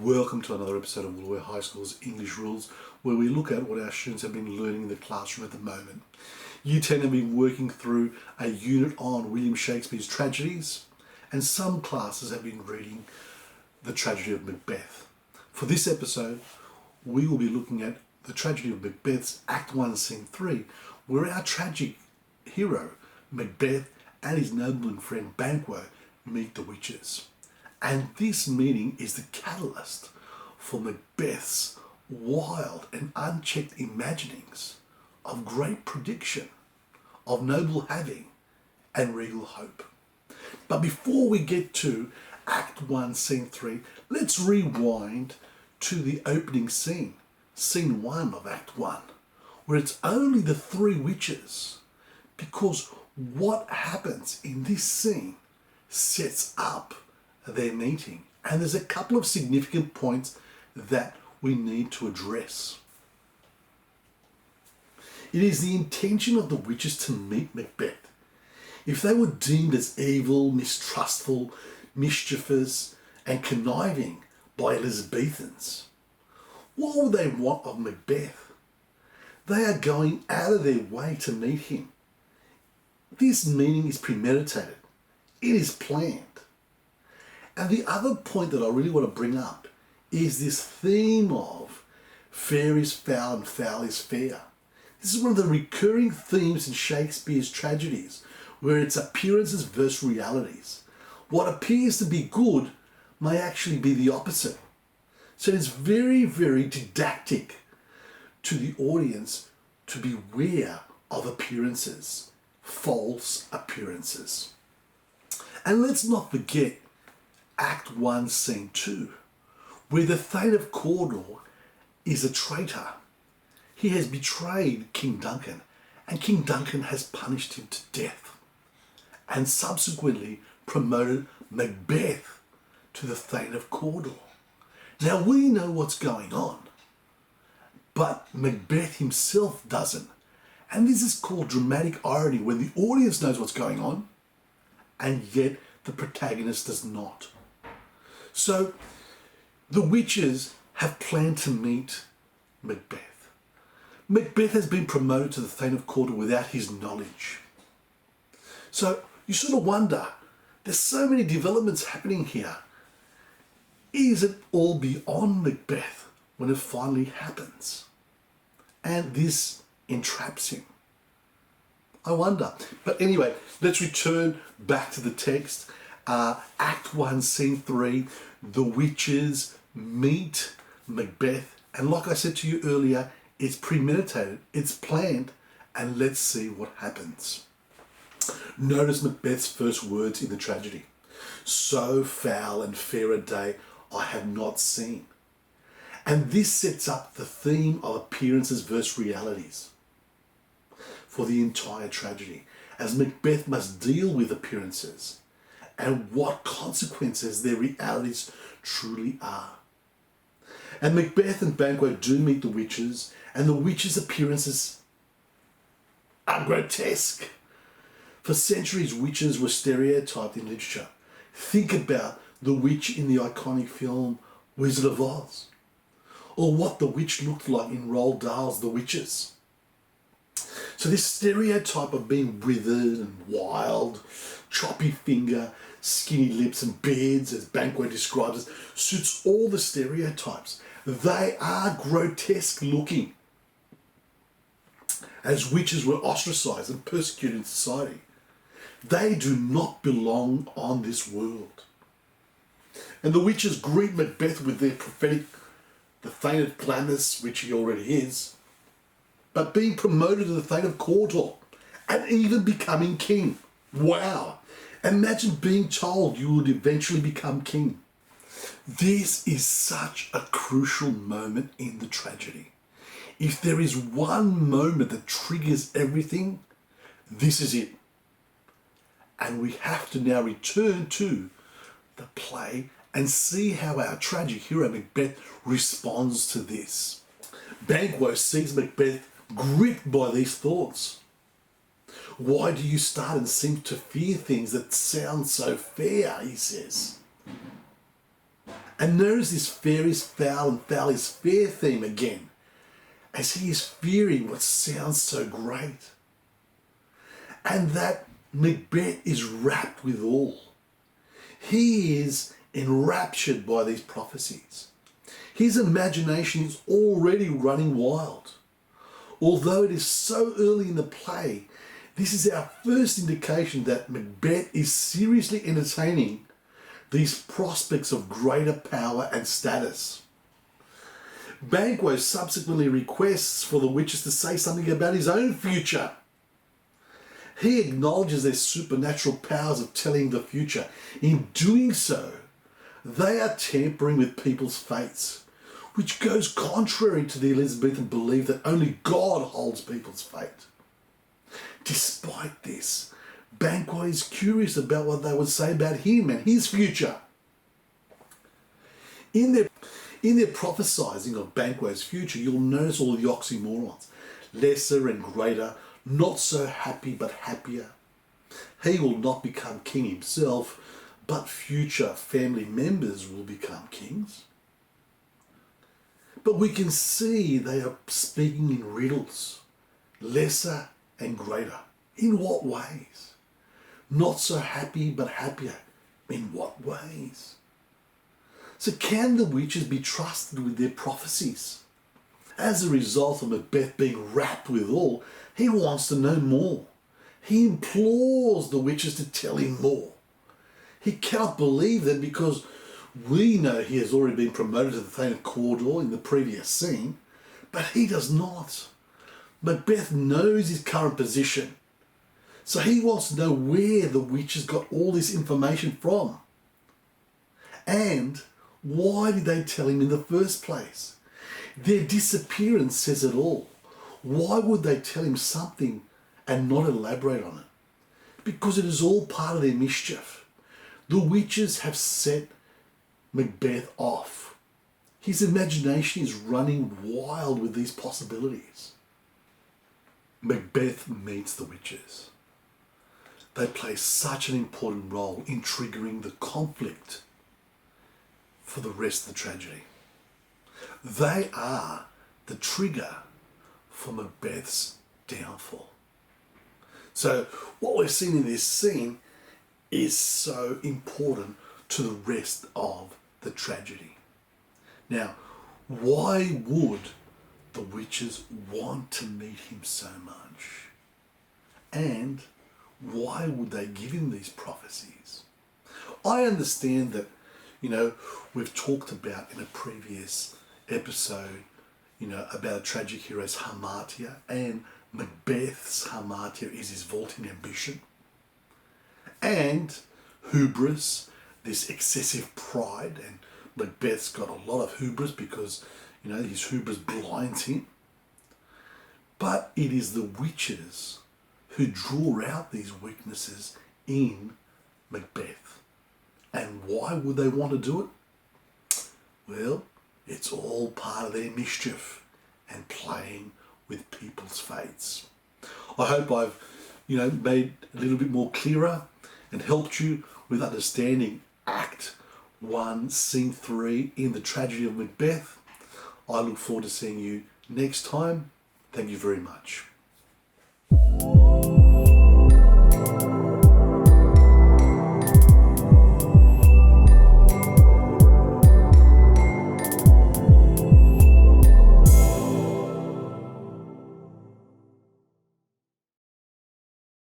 Welcome to another episode of Woolooware High School's English Rules, where we look at what our students have been learning in the classroom at the moment. Year 10 have been working through a unit on William Shakespeare's tragedies, and some classes have been reading the Tragedy of Macbeth. For this episode, we will be looking at the Tragedy of Macbeth's Act 1, Scene 3, where our tragic hero, Macbeth, and his nobleman friend Banquo meet the witches. And this meeting is the catalyst for Macbeth's wild and unchecked imaginings of great prediction, of noble having and regal hope. But before we get to Act 1, Scene 3, let's rewind to the opening scene, Scene 1 of Act 1, where it's only the three witches, because what happens in this scene sets up their meeting. And there's a couple of significant points that we need to address. It is the intention of the witches to meet Macbeth. If they were deemed as evil, mistrustful, mischievous, and conniving by Elizabethans, what would they want of Macbeth? They are going out of their way to meet him. This meeting is premeditated. It is planned. And the other point that I really want to bring up is this theme of fair is foul and foul is fair. This is one of the recurring themes in Shakespeare's tragedies, where it's appearances versus realities. What appears to be good may actually be the opposite. So it's very, very didactic to the audience to beware of appearances, false appearances. And let's not forget Act 1, Scene 2, where the Thane of Cawdor is a traitor. He has betrayed King Duncan, and King Duncan has punished him to death, and subsequently promoted Macbeth to the Thane of Cawdor. Now we know what's going on, but Macbeth himself doesn't. And this is called dramatic irony, when the audience knows what's going on, and yet the protagonist does not. So, the witches have planned to meet Macbeth. Macbeth has been promoted to the Thane of Cawdor without his knowledge. So, you sort of wonder, there's so many developments happening here. Is it all beyond Macbeth when it finally happens? And this entraps him. I wonder. But anyway, let's return back to the text. Act 1, Scene 3, the witches meet Macbeth. And like I said to you earlier, it's premeditated, it's planned, and let's see what happens. Notice Macbeth's first words in the tragedy. So foul and fair a day I have not seen. And this sets up the theme of appearances versus realities for the entire tragedy, as Macbeth must deal with appearances and what consequences their realities truly are. And Macbeth and Banquo do meet the witches, and the witches' appearances are grotesque. For centuries, witches were stereotyped in literature. Think about the witch in the iconic film Wizard of Oz, or what the witch looked like in Roald Dahl's The Witches. So this stereotype of being withered and wild, choppy finger, skinny lips and beards, as Banquo describes us, suits all the stereotypes. They are grotesque looking, as witches were ostracized and persecuted in society. They do not belong on this world. And the witches greet Macbeth with their prophetic, the Thane of Glamis, which he already is, but being promoted to the Thane of Cawdor and even becoming king. Wow! Imagine being told you would eventually become king. This is such a crucial moment in the tragedy. If there is one moment that triggers everything, this is it. And we have to now return to the play and see how our tragic hero Macbeth responds to this. Banquo sees Macbeth gripped by these thoughts. Why do you start and seem to fear things that sound so fair, he says. And notice this fair is foul and foul is fair theme again, as he is fearing what sounds so great. And that Macbeth is rapt withal. He is enraptured by these prophecies. His imagination is already running wild. Although it is so early in the play, this is our first indication that Macbeth is seriously entertaining these prospects of greater power and status. Banquo subsequently requests for the witches to say something about his own future. He acknowledges their supernatural powers of telling the future. In doing so, they are tampering with people's fates, which goes contrary to the Elizabethan belief that only God holds people's fate. Despite this, Banquo is curious about what they would say about him and his future. In their prophesying of Banquo's future, you'll notice all the oxymorons. Lesser and greater, not so happy but happier. He will not become king himself, but future family members will become kings. But we can see they are speaking in riddles. Lesser and greater. In what ways? Not so happy but happier. In what ways? So can the witches be trusted with their prophecies? As a result of Macbeth being rapt withal, he wants to know more. He implores the witches to tell him more. He cannot believe them because we know he has already been promoted to the Thane of Cawdor in the previous scene, but he does not. Macbeth knows his current position, so he wants to know where the witches got all this information from. And why did they tell him in the first place? Their disappearance says it all. Why would they tell him something and not elaborate on it? Because it is all part of their mischief. The witches have set Macbeth off. His imagination is running wild with these possibilities. Macbeth meets the witches. They play such an important role in triggering the conflict for the rest of the tragedy. They are the trigger for Macbeth's downfall. So what we're seeing in this scene is so important to the rest of the tragedy. Now, why would the witches want to meet him so much? And why would they give him these prophecies? I understand that, we've talked about in a previous episode, about a tragic hero's hamartia, and Macbeth's hamartia is his vaulting ambition. And hubris, this excessive pride, and Macbeth's got a lot of hubris because, his hubris blinds him. But it is the witches who draw out these weaknesses in Macbeth. And why would they want to do it? Well, it's all part of their mischief and playing with people's fates. I hope I've, made a little bit more clearer and helped you with understanding Act 1, Scene 3 in the Tragedy of Macbeth. I look forward to seeing you next time. Thank you very much.